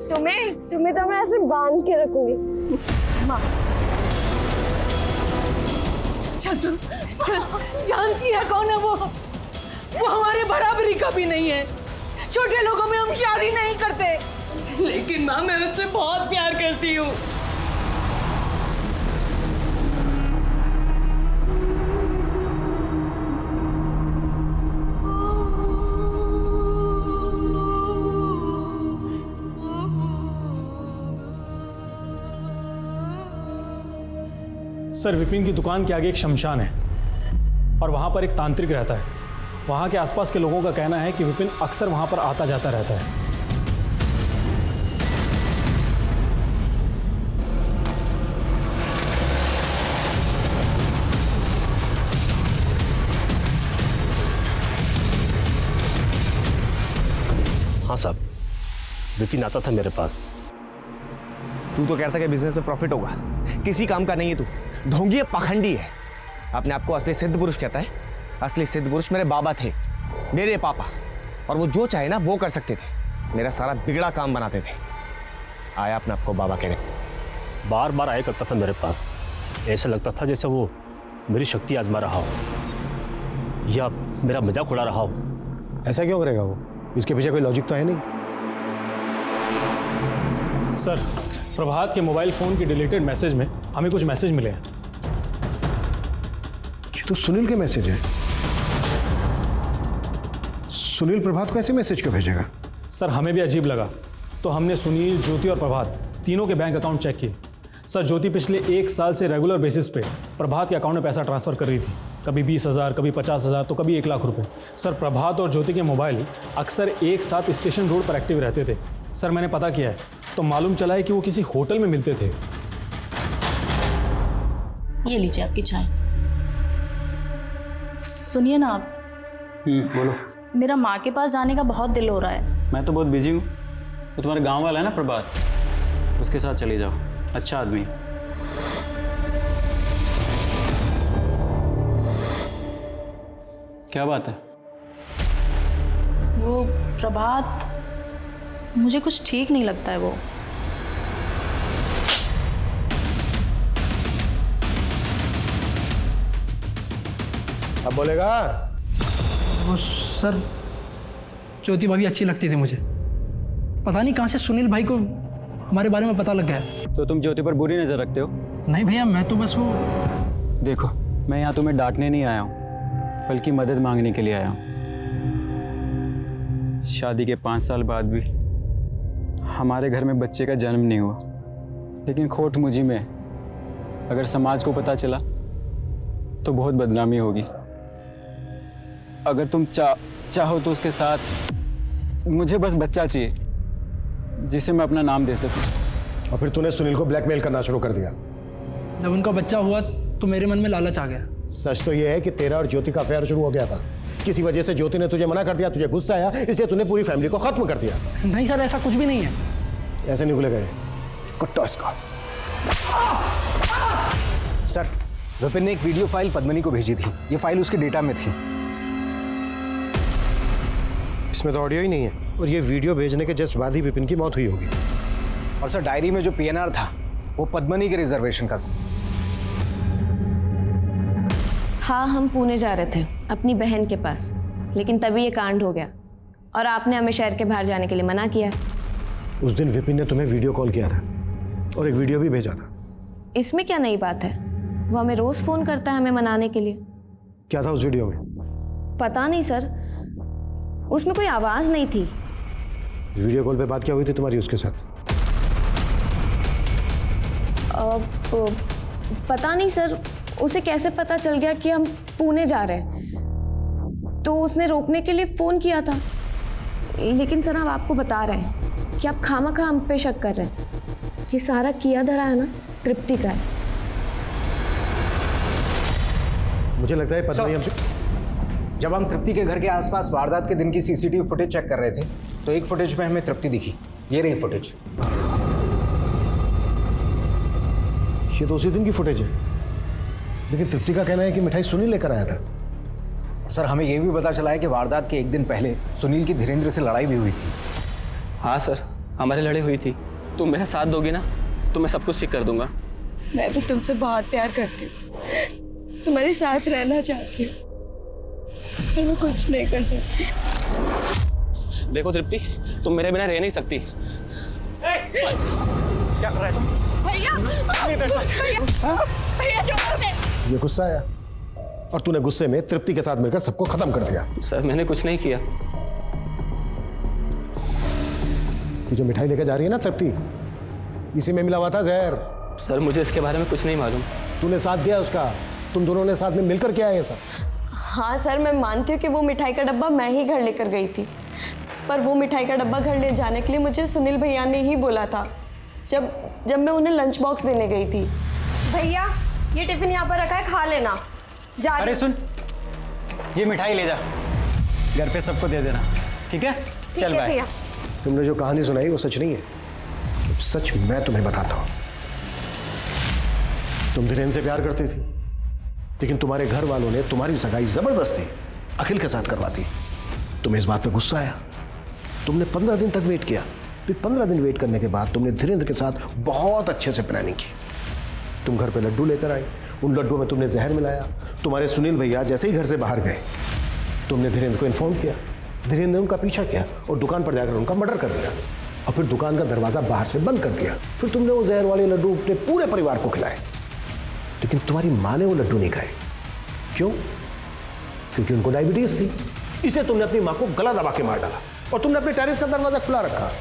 तुम्हें तो मैं ऐसे बांध के रखूंगी। माँ, चल तू चल, जानती है कौन है वो हमारे बराबरी का भी नहीं है। छोटे लोगों में हम शादी नहीं करते। लेकिन माँ, मैं उससे बहुत प्यार करती हूँ। सर, विपिन की दुकान के आगे एक शमशान है और वहाँ पर एक तांत्रिक रहता है। वहाँ के आसपास के लोगों का कहना है कि विपिन अक्सर वहाँ पर आता जाता रहता है। हाँ साहब, विपिन आता था मेरे पास। तू तो कहता कि बिजनेस में प्रॉफिट होगा, किसी काम का नहीं है तू। ढोंगी है, पाखंडी है। अपने आप को असली सिद्ध पुरुष कहता है। असली सिद्ध पुरुष मेरे बाबा थे, मेरे पापा, और वो जो चाहे ना वो कर सकते थे। मेरा सारा बिगड़ा काम बनाते थे। आया अपने आपको बाबा कहने। बार बार आया करता था मेरे पास। ऐसा लगता था जैसे वो मेरी शक्ति आजमा रहा हो या मेरा मजाक उड़ा रहा हो। ऐसा क्यों करेगा वो? इसके पीछे कोई लॉजिक तो है नहीं। सर, प्रभात के मोबाइल फोन के डिलीटेड मैसेज में हमें कुछ मैसेज मिले हैं। ये तो सुनील के मैसेज है। सुनील प्रभात को ऐसे मैसेज क्यों भेजेगा? सर, हमें भी अजीब लगा तो हमने सुनील, ज्योति और प्रभात तीनों के बैंक अकाउंट चेक किए। सर, ज्योति पिछले 1 साल से रेगुलर बेसिस पे प्रभात के अकाउंट में पैसा ट्रांसफर कर रही थी। कभी 20,000, कभी 50,000, तो कभी 1 लाख रुपए। सर, प्रभात और ज्योति के मोबाइल अक्सर एक साथ स्टेशन रोड पर एक्टिव रहते थे। सर, मैंने पता किया है तो मालूम चला है कि वो किसी होटल में मिलते थे। ये लीजिए आपकी चाय। सुनिए ना आप। बोलो। मेरा माँ के पास जाने का बहुत दिल हो रहा है। मैं तो बहुत बिजी हूँ। वो तुम्हारे गांव वाला है ना प्रभात, उसके साथ चली जाओ, अच्छा आदमी है। क्या बात है? वो प्रभात, मुझे कुछ ठीक नहीं लगता है वो। अब बोलेगा? वो सर ज्योति भाभी अच्छी लगती थी मुझे, पता नहीं कहाँ से सुनील भाई को हमारे बारे में पता लग गया। तो तुम ज्योति पर बुरी नज़र रखते हो? नहीं भैया, मैं तो बस वो। देखो, मैं यहाँ तुम्हें डांटने नहीं आया हूँ, बल्कि मदद मांगने के लिए आया हूँ। शादी के 5 साल बाद भी हमारे घर में बच्चे का जन्म नहीं हुआ, लेकिन खोट मुझी में अगर समाज को पता चला तो बहुत बदनामी होगी। अगर तुम चाहो तो उसके साथ मुझे बस बच्चा चाहिए जिसे मैं अपना नाम दे सकूं। और फिर तूने सुनील को ब्लैकमेल करना शुरू कर दिया। जब उनका बच्चा हुआ तो मेरे मन में लालच आ गया। सच तो यह है कि तेरा और ज्योति का अफेयर शुरू हो गया था। किसी वजह से ज्योति ने तुझे मना कर दिया, तुझे गुस्सा आया, इसलिए तूने पूरी फैमिली को खत्म कर दिया। नहीं सर, ऐसा कुछ भी नहीं है। ऐसे नहीं खुलेगा ये कुत्ता इसका। सर, विपिन ने एक वीडियो फाइल पद्मनी को भेजी थी। ये फाइल उसके डेटा में थी। इसमें तो ऑडियो ही नहीं है, और ये वीडियो भेजने के जस्ट बाद ही विपिन की मौत हुई होगी। और सर, डायरी में जो पीएनआर था वो पद्मनी के रिजर्वेशन का था। हाँ, हम पुणे जा रहे थे अपनी बहन के पास, लेकिन तभी ये कांड हो गया और आपने हमें शहर के बाहर जाने के लिए मना किया। उस दिन विपिन ने तुम्हें वीडियो कॉल किया था और एक वीडियो भी भेजा था। इसमें क्या नई बात है? वो हमें रोज फोन करता है हमें मनाने के लिए। क्या था उस वीडियो में? पता नहीं सर, उसमें कोई आवाज नहीं थी। वीडियो कॉल पे बात क्या हुई थी तुम्हारी उसके साथ? पता नहीं सर, उसे कैसे पता चल गया कि हम पुणे जा रहे हैं, तो उसने रोकने के लिए फोन किया था। लेकिन सर, हम आपको बता रहे हैं कि आप खामखा हम पे शक कर रहे हैं। ये सारा किया धरा है ना तृप्ति का है। मुझे लगता है पता नहीं हमसे। जब हम तृप्ति के घर के आसपास वारदात के दिन की सीसीटीवी फुटेज चेक कर रहे थे तो एक फुटेज में हमें तृप्ति दिखी। ये रही फुटेज। ये तो उसी दिन की फुटेज है, लेकिन तृप्ति का कहना है कि मिठाई सुनील लेकर आया था। सर, हमें यह भी पता चला है कि वारदात के एक दिन पहले सुनील की धीरेन्द्र से लड़ाई भी हुई थी। हाँ सर, हमारी लड़ाई हुई थी। तुम मेरा साथ दोगे ना तो मैं सब कुछ ठीक कर दूंगा। मैं भी तुमसे बहुत प्यार करती हूँ, तुम्हारे साथ रहना चाहती हूँ, पर मैं कुछ नहीं कर सकती। देखो तृप्ति, तुम मेरे बिना रह नहीं सकती। क्या कर रहे हो तुम? भैया, ये गुस्सा आया और तूने गुस्से में तृप्ति के साथ मिलकर सबको खत्म कर दिया। सर, मैंने कुछ नहीं किया। ये जो मिठाई लेकर जा रही है ना तृप्ति, इसी में मिला हुआ था जहर। सर, मुझे इसके बारे में कुछ नहीं मालूम। तूने साथ दिया उसका, तुम दोनों ने साथ में मिलकर किया है ये सब। हाँ सर, मैं मानती हूँ कि वो मिठाई का डब्बा मैं ही घर लेकर गई थी, पर वो मिठाई का डब्बा घर ले जाने के लिए मुझे सुनील भैया ने ही बोला था जब मैं उन्हें लंच बॉक्स देने गई थी। भैया, ये टिफिन यहाँ पर रखा है, खा लेना। अरे सुन, ये मिठाई ले जा, घर पे सबको दे देना, ठीक है? चल बाय। तुमने जो कहानी सुनाई वो सच नहीं है। सच मैं तुम्हें बताता हूँ। तुम धीरेन्द्र से प्यार करती थी, लेकिन तुम्हारे घर वालों ने तुम्हारी सगाई जबरदस्ती अखिल के साथ करवाती। तुम्हें इस बात पे गुस्सा आया, तुमने 15 दिन तक वेट किया। फिर 15 दिन वेट करने के बाद तुमने धीरेन्द्र के साथ बहुत अच्छे से प्लानिंग की। तुम घर पे लड्डू लेकर आई, उन लड्डुओं में तुमने जहर मिलाया। तुम्हारे सुनील भैया जैसे ही घर से बाहर गए, तुमने धीरेन्द्र को इन्फॉर्म किया। धीरेन्द्र ने उनका पीछा किया और दुकान पर जाकर उनका मर्डर कर दिया, और फिर दुकान का दरवाजा बाहर से बंद कर दिया। फिर तुमने वो जहर वाले लड्डू अपने पूरे परिवार को खिलाए, लेकिन तुम्हारी माँ ने वो लड्डू नहीं खाए। क्यों? क्योंकि उनको डायबिटीज थी, इसलिए तुमने अपनी माँ को गला दबा के मार डाला और तुमने अपने टेरेस का दरवाजा खुला रखा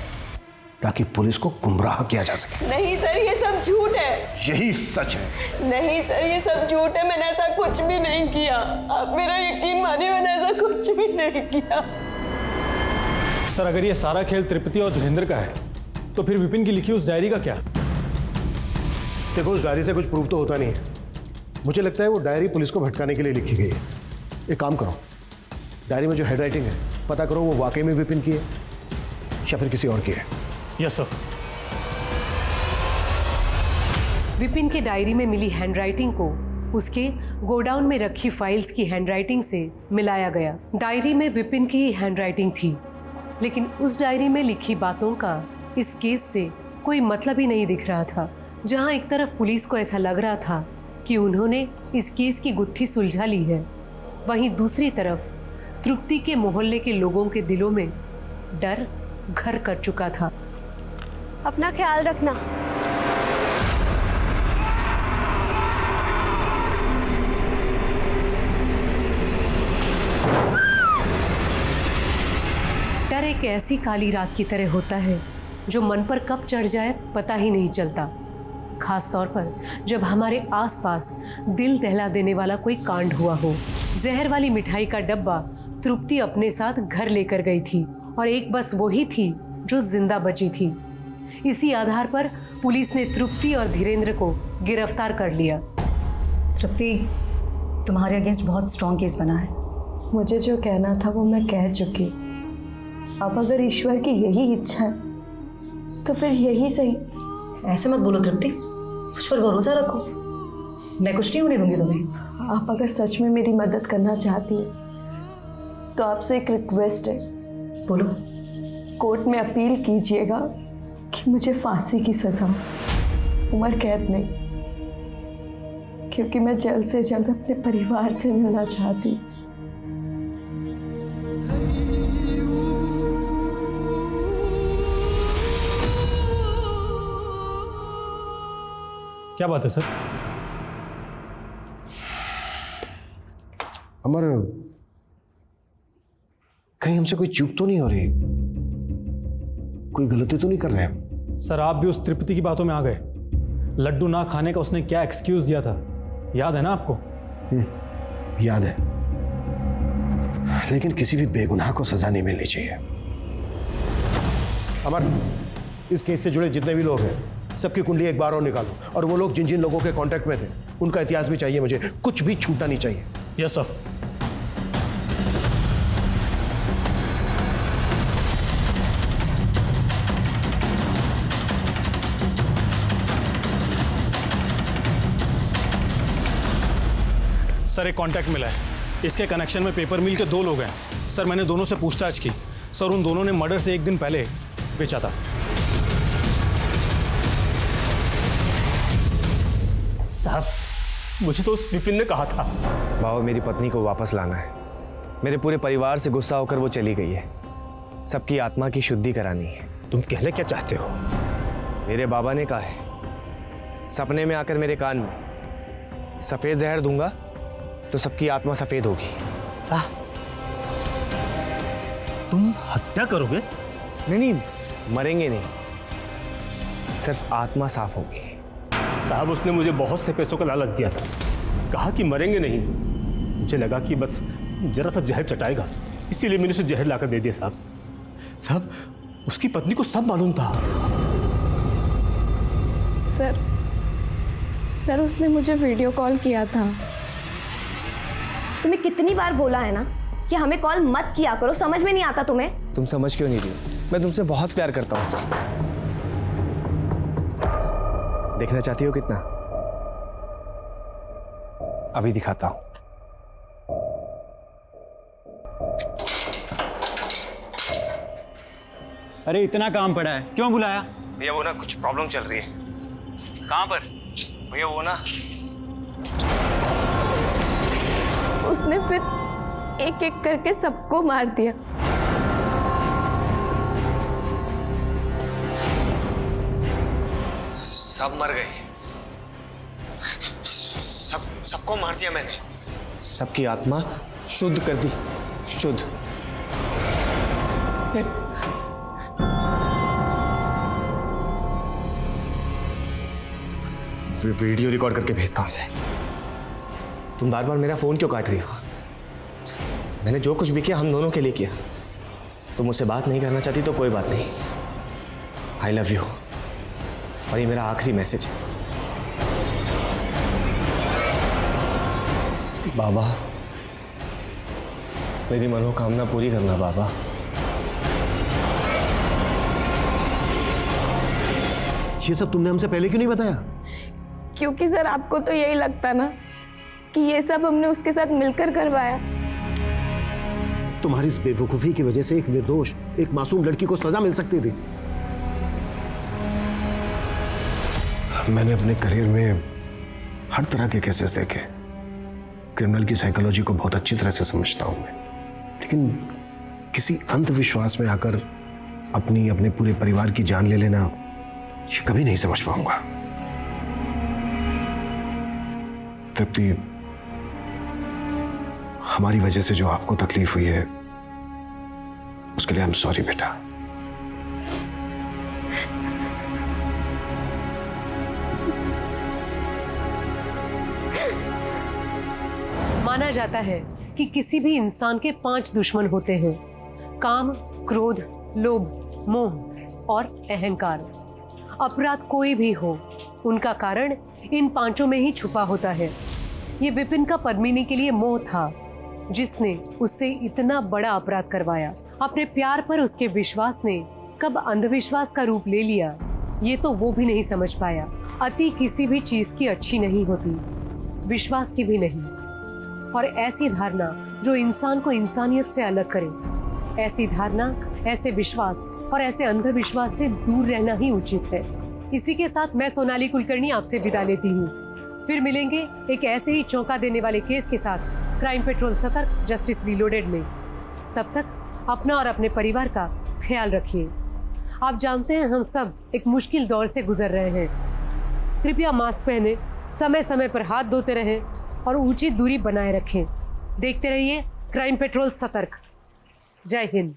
ताकि पुलिस को गुमराह किया जा सके। नहीं सर, ये सब झूठ है। यही सच है। नहीं सर, ये सब झूठ है, मैंने ऐसा कुछ भी नहीं किया। आप मेरा यकीन मानिए, मैंने ऐसा कुछ भी नहीं किया। सर, अगर ये सारा खेल तृप्ति और धीरेन्द्र का है तो फिर विपिन की लिखी उस डायरी का क्या? देखो, उस डायरी से कुछ प्रूफ तो होता नहीं है। मुझे लगता है वो डायरी पुलिस को भटकाने के लिए लिखी गई है। एक काम करो, डायरी में जो हैंडराइटिंग है पता करो वो वाकई में विपिन की है या फिर किसी और की है। Yes sir. विपिन के डायरी में मिली हैंडराइटिंग को उसके गोडाउन में रखी फाइल्स की हैंडराइटिंग से मिलाया गया। डायरी में विपिन की ही हैंडराइटिंग थी, लेकिन उस डायरी में लिखी बातों का इस केस से कोई मतलब ही नहीं दिख रहा था। जहां एक तरफ पुलिस को ऐसा लग रहा था कि उन्होंने इस केस की गुत्थी सुलझा ली है, वहीं दूसरी तरफ तृप्ति के मोहल्ले के लोगों के दिलों में डर घर कर चुका था। अपना ख्याल रखना। डर एक ऐसी काली रात की तरह होता है जो मन पर कब चढ़ जाए पता ही नहीं चलता, खास तौर पर जब हमारे आसपास दिल दहला देने वाला कोई कांड हुआ हो। जहर वाली मिठाई का डब्बा तृप्ति अपने साथ घर लेकर गई थी और एक बस वही थी जो जिंदा बची थी। इसी आधार पर पुलिस ने तृप्ति और धीरेन्द्र को गिरफ्तार कर लिया। तृप्ति, तुम्हारे अगेंस्ट बहुत स्ट्रॉन्ग केस बना है। मुझे जो कहना था वो मैं कह चुकी। अब अगर ईश्वर की यही इच्छा है तो फिर यही सही। ऐसे मत बोलो तृप्ति, उस पर भरोसा रखो, मैं कुछ नहीं होने दूंगी तुम्हें। आप अगर सच में मेरी मदद करना चाहती हैं तो आपसे एक रिक्वेस्ट है। बोलो। कोर्ट में अपील कीजिएगा कि मुझे फांसी की सजा, उम्र कैद नहीं, क्योंकि मैं जल्द से जल्द अपने परिवार से मिलना चाहती। क्या बात है सर? अमर, कहीं हमसे कोई चूक तो नहीं हो रही? कोई गलती तो नहीं कर रहे हैं? सर, आप भी उस तृप्ति की बातों में आ गए। लड्डू ना खाने का उसने क्या एक्सक्यूज दिया था, याद है ना आपको? याद है, लेकिन किसी भी बेगुनाह को सजा नहीं मिलनी चाहिए। अमर, इस केस से जुड़े जितने भी लोग हैं सबकी कुंडली एक बार और निकालो, और वो लोग जिन जिन लोगों के कांटेक्ट में थे उनका इतिहास भी चाहिए मुझे, कुछ भी छूटना नहीं चाहिए। Yes sir. सर, एक कांटेक्ट मिला है, इसके कनेक्शन में पेपर मिल के 2 लोग हैं। सर, मैंने दोनों से पूछताछ की। सर, उन दोनों ने मर्डर से 1 दिन पहले बेचा था। साहब, मुझे तो उस विपिन ने कहा था। बाबा, मेरी पत्नी को वापस लाना है। मेरे पूरे परिवार से गुस्सा होकर वो चली गई है। सबकी आत्मा की शुद्धि करानी है। तुम कहना क्या चाहते हो? मेरे बाबा ने कहा है, सपने में आकर मेरे कान में सफेद जहर दूंगा तो सबकी आत्मा सफेद होगी। तुम हत्या करोगे? नहीं, मरेंगे नहीं, सिर्फ आत्मा साफ होगी। साहब, उसने मुझे बहुत से पैसों का लालच दिया था, कहा कि मरेंगे नहीं। मुझे लगा कि बस जरा सा जहर चटाएगा, इसीलिए मैंने उसे जहर लाकर दे दिया। साहब, उसकी पत्नी को सब मालूम था। सर, उसने मुझे वीडियो कॉल किया था। तुम्हें कितनी बार बोला है ना कि हमें कॉल मत किया करो, समझ में नहीं आता तुम्हें? तुम समझ क्यों नहीं रही? मैं तुमसे बहुत प्यार करता हूँ। देखना चाहती हो कितना? अभी दिखाता हूं। अरे इतना काम पड़ा है, क्यों बुलाया? भैया वो ना कुछ प्रॉब्लम चल रही है। कहाँ पर? भैया वो ना, उसने फिर एक एक करके सबको मार दिया। सब मर गए। सबको मार दिया मैंने। सबकी आत्मा शुद्ध कर दी, शुद्ध। वीडियो रिकॉर्ड करके भेजता हूं इसे। तुम बार बार मेरा फोन क्यों काट रही हो? मैंने जो कुछ भी किया हम दोनों के लिए किया। तुम मुझसे बात नहीं करना चाहती तो कोई बात नहीं। आई लव यू, और ये मेरा आखिरी मैसेज है। बाबा, मेरी मनोकामना पूरी करना बाबा। ये सब तुमने हमसे पहले क्यों नहीं बताया? क्योंकि सर, आपको तो यही लगता ना कि ये सब हमने उसके साथ मिलकर करवाया। तुम्हारी इस बेवकूफी की वजह से एक निर्दोष, एक मासूम लड़की को सजा मिल सकती थी। मैंने अपने करियर में हर तरह के केसेस देखे, क्रिमिनल की साइकोलॉजी को बहुत अच्छी तरह से समझता हूं मैं, लेकिन किसी अंधविश्वास में आकर अपने पूरे परिवार की जान ले लेना, ये कभी नहीं समझ पाऊंगा। तृप्ति, हमारी वजह से जो आपको तकलीफ हुई है उसके लिए आई एम सॉरी बेटा। माना जाता है कि किसी भी इंसान के 5 दुश्मन होते हैं: काम, क्रोध, लोभ, मोह और अहंकार। अपराध कोई भी हो, उनका कारण इन 5 में ही छुपा होता है। ये विपिन का पद्मिनी के लिए मोह था, जिसने उससे इतना बड़ा अपराध करवाया। अपने प्यार पर उसके विश्वास ने कब अंधविश्वास का रूप ले लिया, ये तो वो भी नहीं समझ पाया। अति किसी भी चीज की अच्छी नहीं होती, विश्वास की भी नहीं। और ऐसी धारणा जो इंसान को इंसानियत से अलग करे, ऐसी धारणा, ऐसे विश्वास और ऐसे अंधविश्वास से दूर रहना ही उचित है। इसी के साथ मैं सोनाली कुलकर्णी आपसे विदा लेती हूँ। फिर मिलेंगे एक ऐसे ही चौंका देने वाले केस के साथ क्राइम पेट्रोल सतर्क जस्टिस रीलोडेड में। तब तक अपना और अपने परिवार का ख्याल रखिए। आप जानते हैं हम सब एक मुश्किल दौर से गुजर रहे हैं। कृपया मास्क पहने, समय समय पर हाथ धोते रहें और उचित दूरी बनाए रखें। देखते रहिए क्राइम पेट्रोल सतर्क। जय हिंद।